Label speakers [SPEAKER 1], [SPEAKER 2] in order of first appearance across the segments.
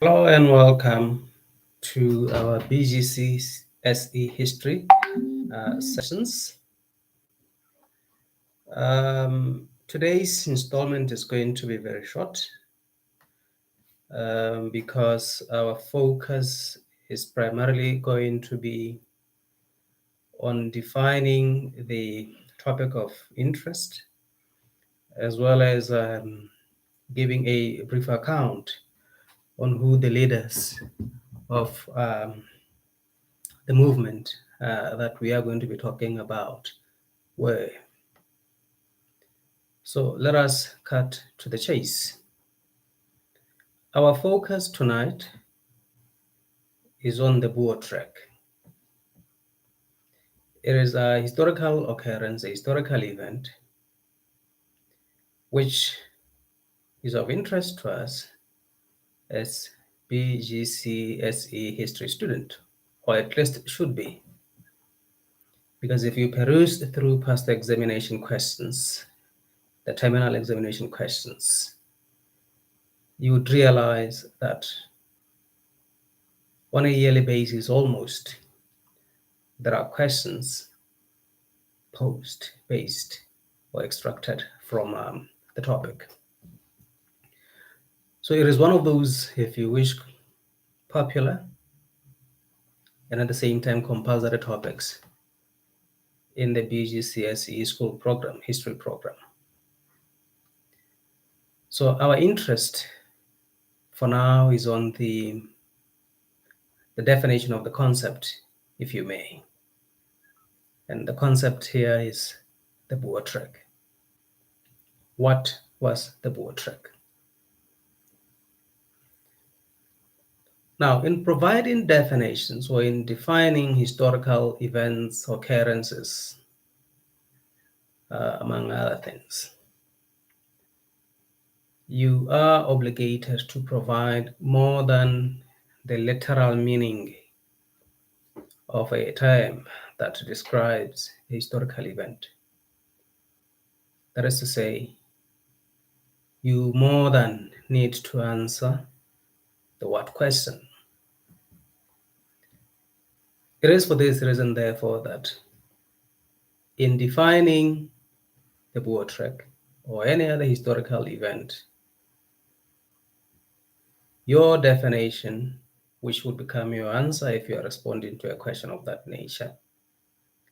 [SPEAKER 1] Hello and welcome to our Bgcse history sessions. Today's installment is going to be very short because our focus is primarily going to be on defining the topic of interest, as well as giving a brief account on who the leaders of the movement that we are going to be talking about were. So let us cut to the chase. Our focus tonight is on the BOER track. It is a historical occurrence, a historical event, which is of interest to us as Bgcse history student, or at least should be. Because if you peruse through past examination questions, the terminal examination questions, you would realize that on a yearly basis almost, there are questions posed, based, or extracted from the topic. So it is one of those, if you wish, popular and at the same time compulsory topics in the Bgcse school program, history program. So our interest for now is on the definition of the concept, if you may. And the concept here is the BOER track. What was the BOER track? Now, in providing definitions or in defining historical events, occurrences, among other things, you are obligated to provide more than the literal meaning of a term that describes a historical event. That is to say, you more than need to answer the what question. It is for this reason, therefore, that in defining the BOER track or any other historical event, your definition, which would become your answer if you are responding to a question of that nature,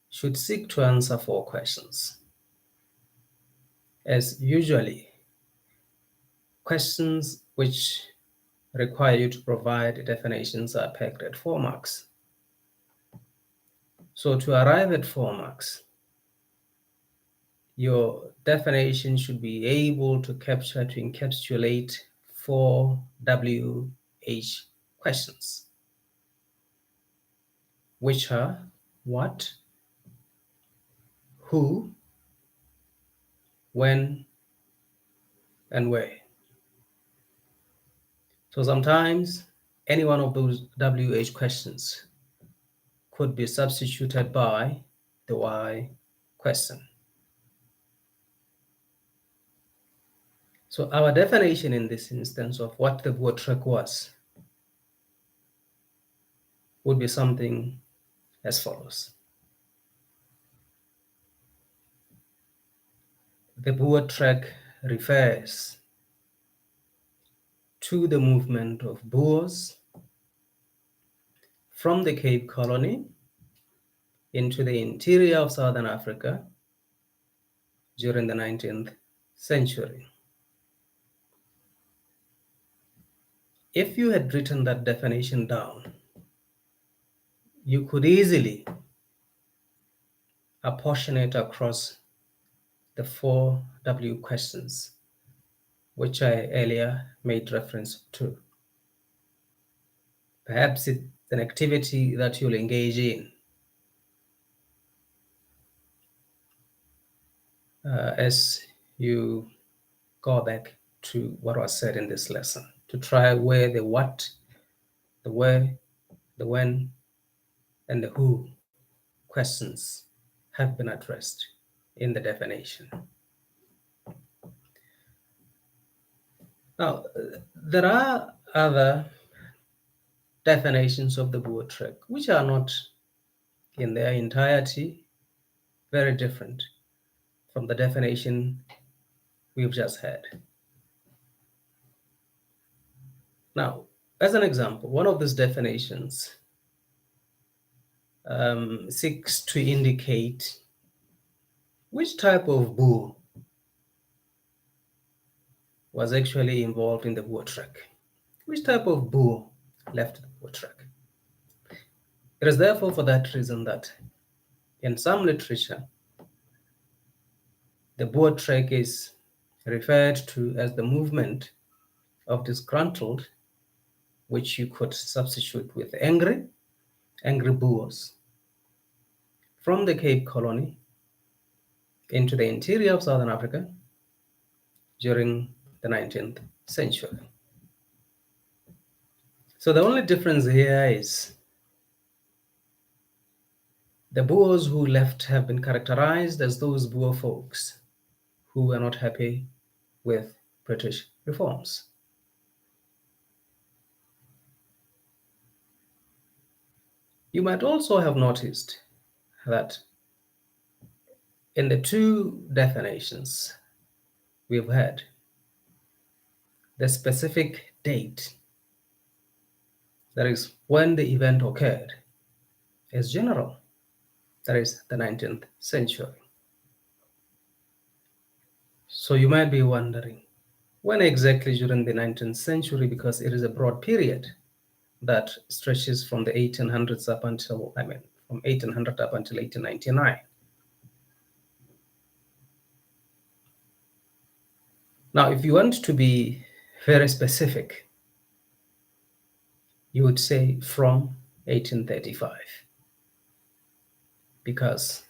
[SPEAKER 1] should seek to answer 4 questions. As usually, questions which require you to provide definitions are pegged at 4 marks. So to arrive at 4 marks, your definition should be able to capture, to encapsulate 4 WH questions, which are what, who, when, and where. So sometimes any one of those WH questions could be substituted by the why question. So our definition in this instance of what the BOER track was would be something as follows. The BOER track refers to the movement of Boers from the Cape Colony into the interior of Southern Africa during the 19th century. If you had written that definition down, you could easily apportion it across the 4 W questions, which I earlier made reference to. Perhaps it's an activity that you'll engage in as you go back to what was said in this lesson, to try where the what, the where, the when, and the who questions have been addressed in the definition. Now, there are other definitions of the BOER track, which are not in their entirety very different from the definition we've just had. Now, as an example, one of these definitions seeks to indicate which type of BOER was actually involved in the BOER track, which type of BOER left the BOER track. It is therefore for that reason that in some literature, the BOER track is referred to as the movement of disgruntled, which you could substitute with angry Boers from the Cape Colony into the interior of Southern Africa during the 19th century. So the only difference here is the Boers who left have been characterized as those Boer folks who were not happy with British reforms. You might also have noticed that in the two definitions we've had, the specific date, that is when the event occurred, is general, that is the 19th century. So you might be wondering, when exactly during the 19th century, because it is a broad period that stretches from the 1800s up until, from 1800 up until 1899. Now, if you want to be very specific, you would say from 1835, because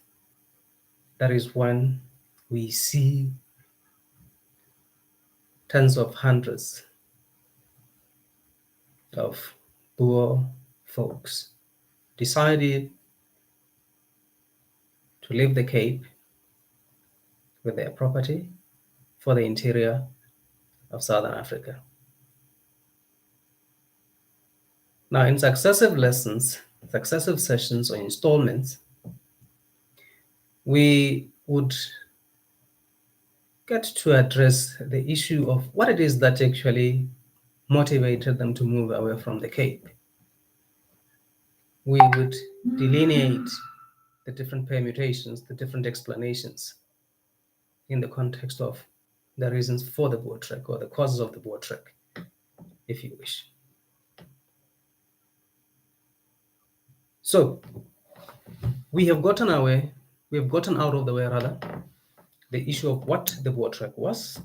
[SPEAKER 1] that is when we see tens of hundreds of Boer folks decided to leave the Cape with their property for the interior of Southern Africa. Now, in successive lessons, successive sessions or installments, we would get to address the issue of what it is that actually motivated them to move away from the Cape. We would delineate the different permutations, the different explanations in the context of the reasons for the BOER track or the causes of the BOER track, if you wish. So we have gotten out of the way rather the issue of what the BOER track was.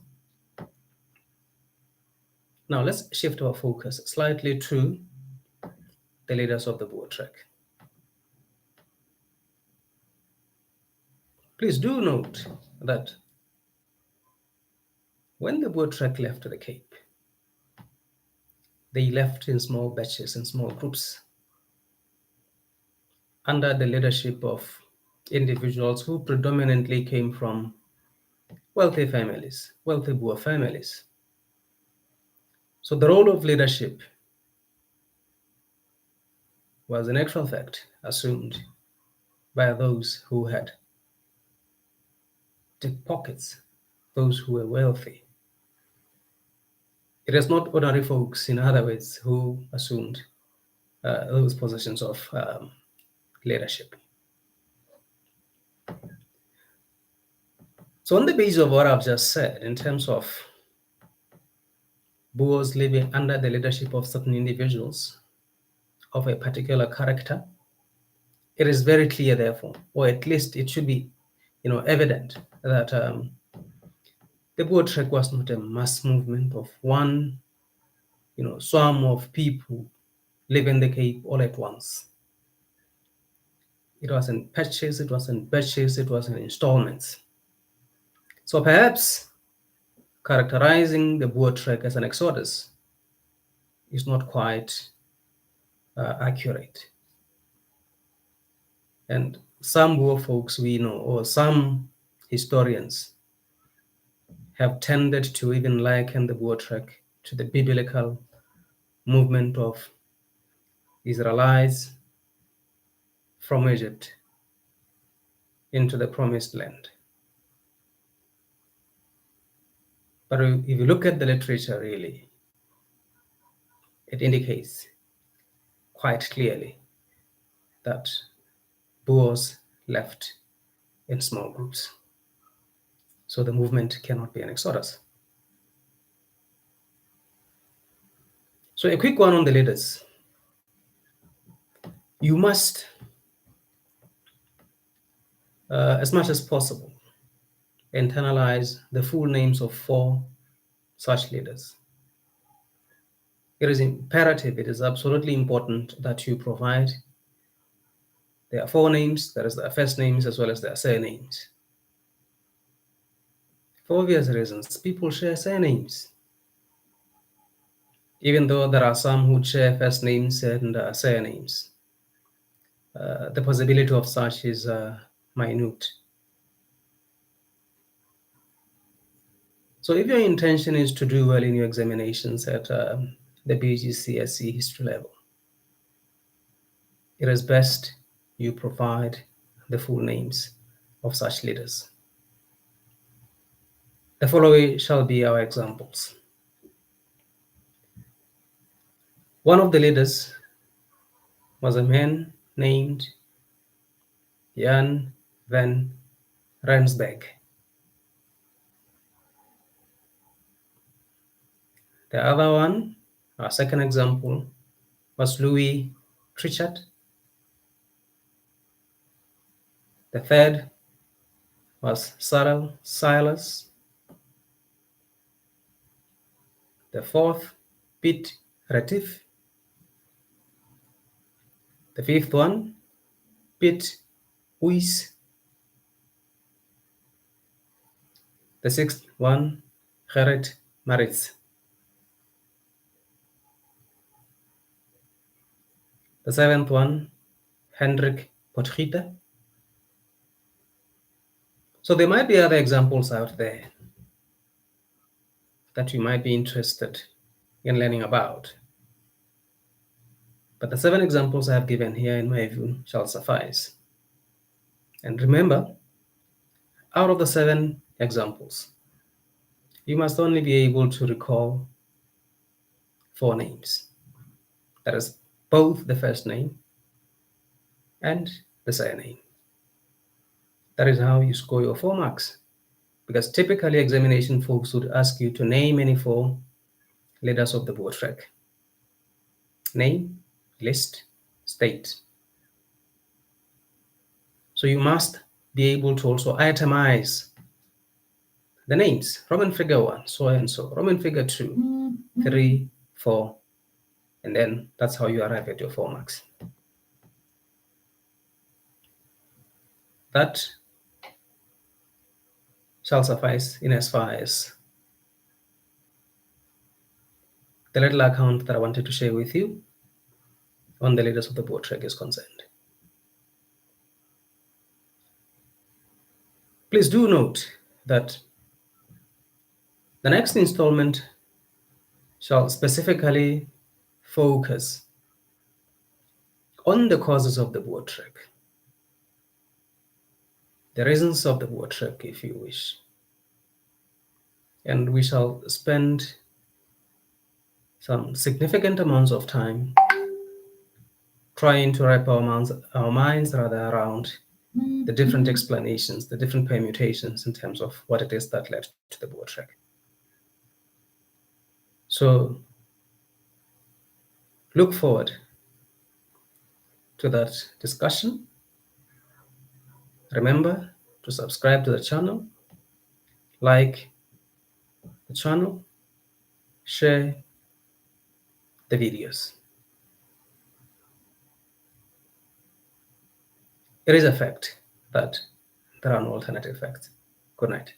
[SPEAKER 1] Now let's shift our focus slightly to the leaders of the BOER track. Please do note that when the BOER track left the Cape, they left in small batches, in small groups, under the leadership of individuals who predominantly came from wealthy families, wealthy Boer families. So the role of leadership was in actual fact assumed by those who had deep pockets, those who were wealthy. It is not ordinary folks, in other words, who assumed those positions of leadership. So on the basis of what I've just said, in terms of Boers living under the leadership of certain individuals of a particular character, it is very clear, therefore, or at least it should be, evident that the BOER track was not a mass movement of one, swarm of people living the Cape all at once. It was in patches, it was in batches, it was in installments. So perhaps characterizing the BOER track as an exodus is not quite accurate. And some Boer folks we know, or some historians, have tended to even liken the BOER track to the biblical movement of Israelites from Egypt into the promised land. But if you look at the literature, really, it indicates quite clearly that Boers left in small groups. So the movement cannot be an exodus. So a quick one on the leaders. You must, as much as possible, internalize the full names of 4 such leaders. It is imperative, it is absolutely important that you provide their 4 names, that is their first names as well as their surnames. For obvious reasons, people share surnames. Even though there are some who share first names and surnames, the possibility of such is minute. So if your intention is to do well in your examinations at the Bgcse history level, it is best you provide the full names of such leaders. The following shall be our examples. One of the leaders was a man named Jan van Rensburg. The other one, our second example, was Louis Trichardt. The third was Cyril Silas. The fourth, Piet Retief. The fifth one, Piet Uys. The sixth one, Gerrit Maritz. The seventh one, Hendrik Potgieter. So there might be other examples out there that you might be interested in learning about. But the 7 examples I have given here, in my view, shall suffice. And remember, out of the 7 examples, you must only be able to recall 4 names. That is both the first name and the surname. That is how you score your 4 marks. Because typically examination folks would ask you to name any 4 leaders of the BOER track. Name, list, state. So you must be able to also itemize the names. Roman figure 1, so and so. Roman figure 2, 3, 4. And then that's how you arrive at your 4 marks. That shall suffice in as far as the little account that I wanted to share with you on the leaders of the BOER track is concerned. Please do note that the next installment shall specifically focus on the causes of the BOER track, the reasons of the BOER track, if you wish. And we shall spend some significant amounts of time trying to wrap our minds around the different explanations, the different permutations in terms of what it is that led to the BOER track. So look forward to that discussion. Remember to subscribe to the channel, like the channel, share the videos. It is a fact that there are no alternative facts. Good night.